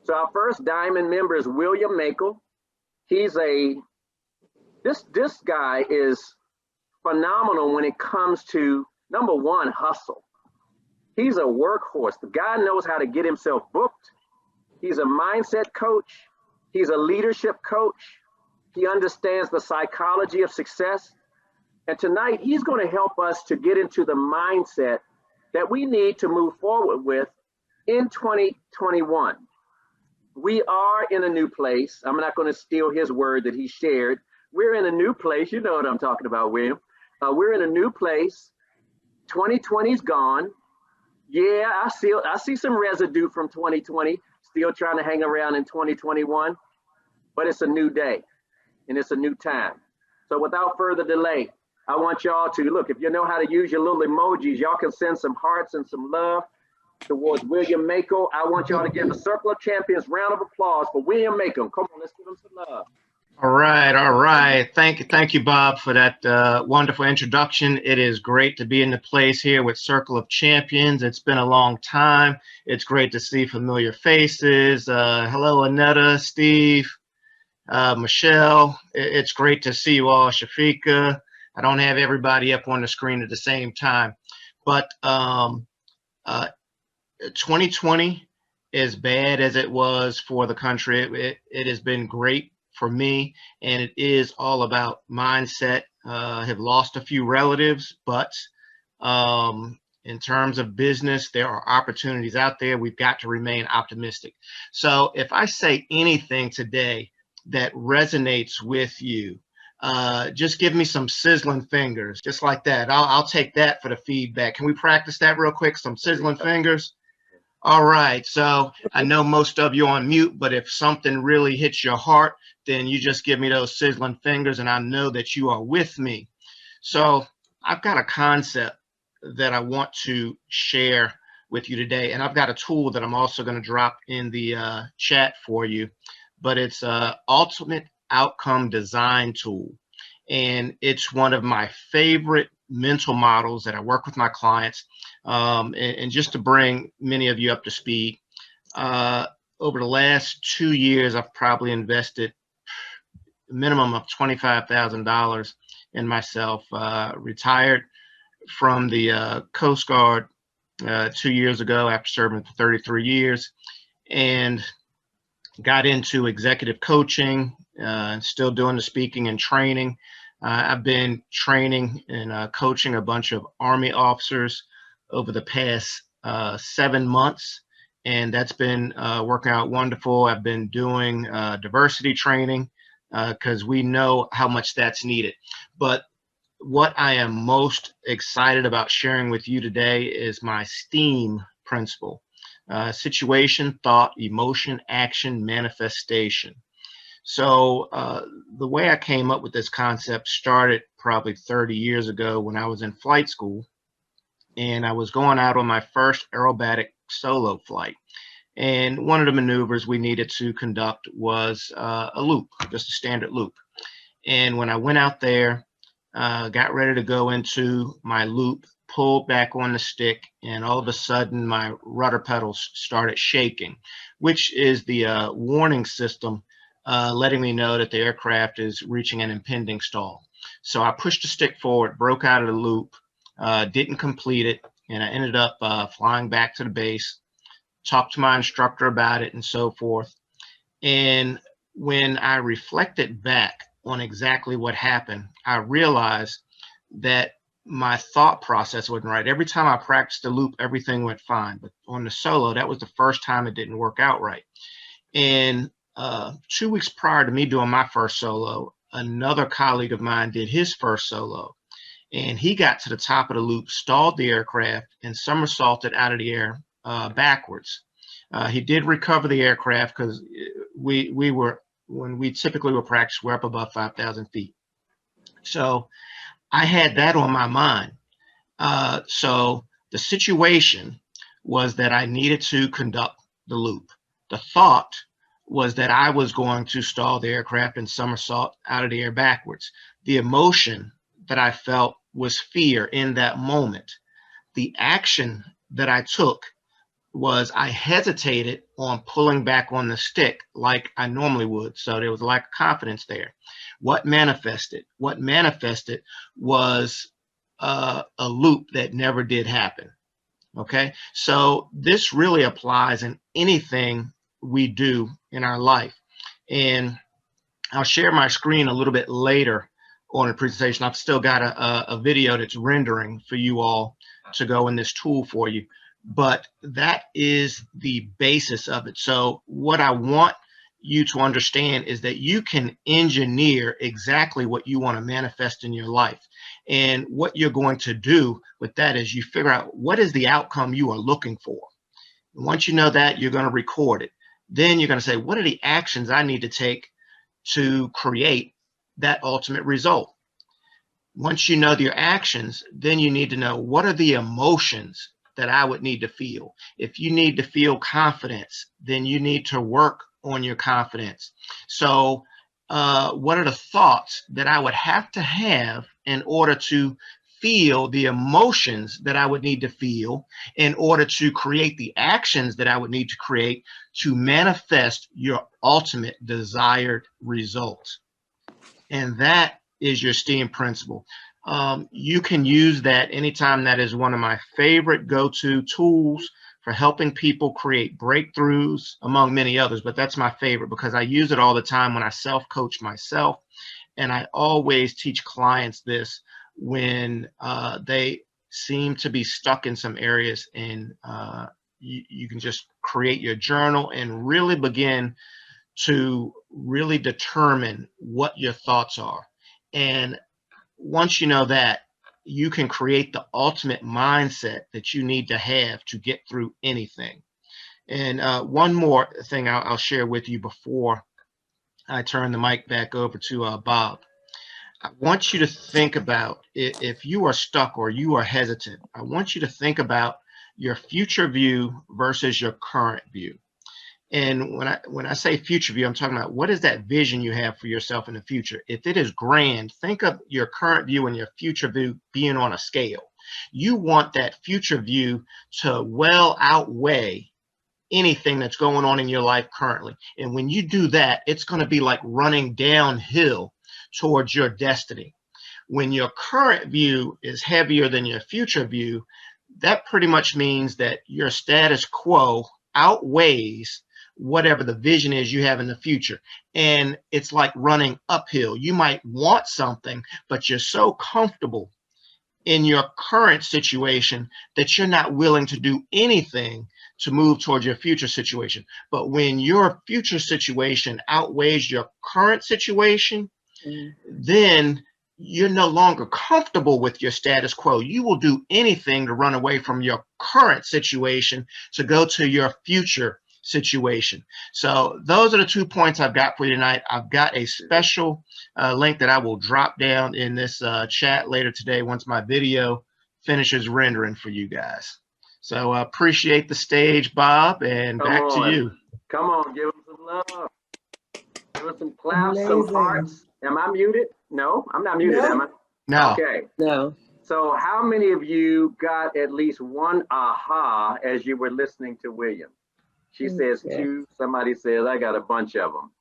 So our first diamond member is William Makel. This guy is phenomenal when it comes to, number one, hustle. He's a workhorse. The guy knows how to get himself booked. He's a mindset coach. He's a leadership coach. He understands the psychology of success. And tonight, he's going to help us to get into the mindset that we need to move forward with in 2021. We are in a new place. I'm not going to steal his word that he shared. We're in a new place. You know what I'm talking about, William. We're in a new place. 2020's gone. Yeah, I see some residue from 2020, still trying to hang around in 2021, but it's a new day and it's a new time. So without further delay, I want y'all to look, if you know how to use your little emojis, y'all can send some hearts and some love towards William Makel. I want y'all to give a Circle of Champions round of applause for William Makel. Come on, let's give him some love. All right, all right. Thank you, Bob, for that wonderful introduction. It is great to be in the place here with Circle of Champions. It's been a long time. It's great to see familiar faces. Hello, Annetta, Steve, Michelle. It's great to see you all, Shafika. I don't have everybody up on the screen at the same time, but 2020, as bad as it was for the country, it has been great for me, and it is all about mindset. Have lost a few relatives, but in terms of business, there are opportunities out there. We've got to remain optimistic. So if I say anything today that resonates with you, just give me some sizzling fingers, just like that. I'll take that for the feedback. Can we practice that real quick? Some sizzling fingers. All right, so I know most of you on mute, but if something really hits your heart, then you just give me those sizzling fingers and I know that you are with me. So I've got a concept that I want to share with you today, and I've got a tool that I'm also going to drop in the chat for you, but it's an ultimate outcome design tool, and it's one of my favorite mental models that I work with my clients. And just to bring many of you up to speed, over the last 2 years, I've probably invested a minimum of $25,000 in myself. Retired from the Coast Guard 2 years ago after serving for 33 years, and got into executive coaching, and still doing the speaking and training. I've been training and coaching a bunch of Army officers over the past 7 months, and that's been working out wonderful. I've been doing diversity training because we know how much that's needed. But what I am most excited about sharing with you today is my STEAM principle: situation, thought, emotion, action, manifestation. So the way I came up with this concept started probably 30 years ago when I was in flight school, and I was going out on my first aerobatic solo flight. And one of the maneuvers we needed to conduct was a loop, just a standard loop. And when I went out there, got ready to go into my loop, pulled back on the stick, and all of a sudden my rudder pedals started shaking, which is the warning system letting me know that the aircraft is reaching an impending stall. So I pushed the stick forward, broke out of the loop, didn't complete it, and I ended up flying back to the base, talked to my instructor about it and so forth. And when I reflected back on exactly what happened, I realized that my thought process wasn't right. Every time I practiced the loop, everything went fine. But on the solo, that was the first time it didn't work out right. And 2 weeks prior to me doing my first solo, another colleague of mine did his first solo. And he got to the top of the loop, stalled the aircraft, and somersaulted out of the air backwards. He did recover the aircraft because we were, when we typically were practice, we're up above 5,000 feet. So I had that on my mind. So the situation was that I needed to conduct the loop. The thought was that I was going to stall the aircraft and somersault out of the air backwards. The emotion that I felt was fear in that moment. The action that I took was I hesitated on pulling back on the stick like I normally would. So there was a lack of confidence there. What manifested? What manifested was a loop that never did happen. Okay, so this really applies in anything we do in our life. And I'll share my screen a little bit later on the presentation. I've still got a video that's rendering for you all to go in this tool for you. But that is the basis of it. So what I want you to understand is that you can engineer exactly what you want to manifest in your life. And what you're going to do with that is you figure out what is the outcome you are looking for. And once you know that, you're going to record it. Then you're going to say, what are the actions I need to take to create that ultimate result? Once you know your actions, then you need to know what are the emotions that I would need to feel. If you need to feel confidence, then you need to work on your confidence. So what are the thoughts that I would have to have in order to feel the emotions that I would need to feel in order to create the actions that I would need to create to manifest your ultimate desired result? And that is your STEAM principle. You can use that anytime. That is one of my favorite go-to tools for helping people create breakthroughs, among many others, but that's my favorite because I use it all the time when I self-coach myself. And I always teach clients this when they seem to be stuck in some areas, and you can just create your journal and really begin to really determine what your thoughts are. And once you know that, you can create the ultimate mindset that you need to have to get through anything. And one more thing I'll share with you before I turn the mic back over to Bob. I want you to think about, if you are stuck or you are hesitant, I want you to think about your future view versus your current view. And when I say future view, I'm talking about what is that vision you have for yourself in the future. If it is grand, think of your current view and your future view being on a scale. You want that future view to well outweigh anything that's going on in your life currently. And when you do that, it's going to be like running downhill towards your destiny. When your current view is heavier than your future view, that pretty much means that your status quo outweighs whatever the vision is you have in the future. And it's like running uphill. You might want something, but you're so comfortable in your current situation that you're not willing to do anything to move towards your future situation. But when your future situation outweighs your current situation, then you're no longer comfortable with your status quo. You will do anything to run away from your current situation to go to your future situation. So those are the 2 points I've got for you tonight. I've got a special link that I will drop down in this chat later today once my video finishes rendering for you guys. So I appreciate the stage, Bob, and back to you. Come on, give them some love. Give us some claps, some hearts. Am I muted? No, I'm not muted, am I? No. Okay. No. So how many of you got at least one aha as you were listening to William? She says 2. Somebody says I got a bunch of them.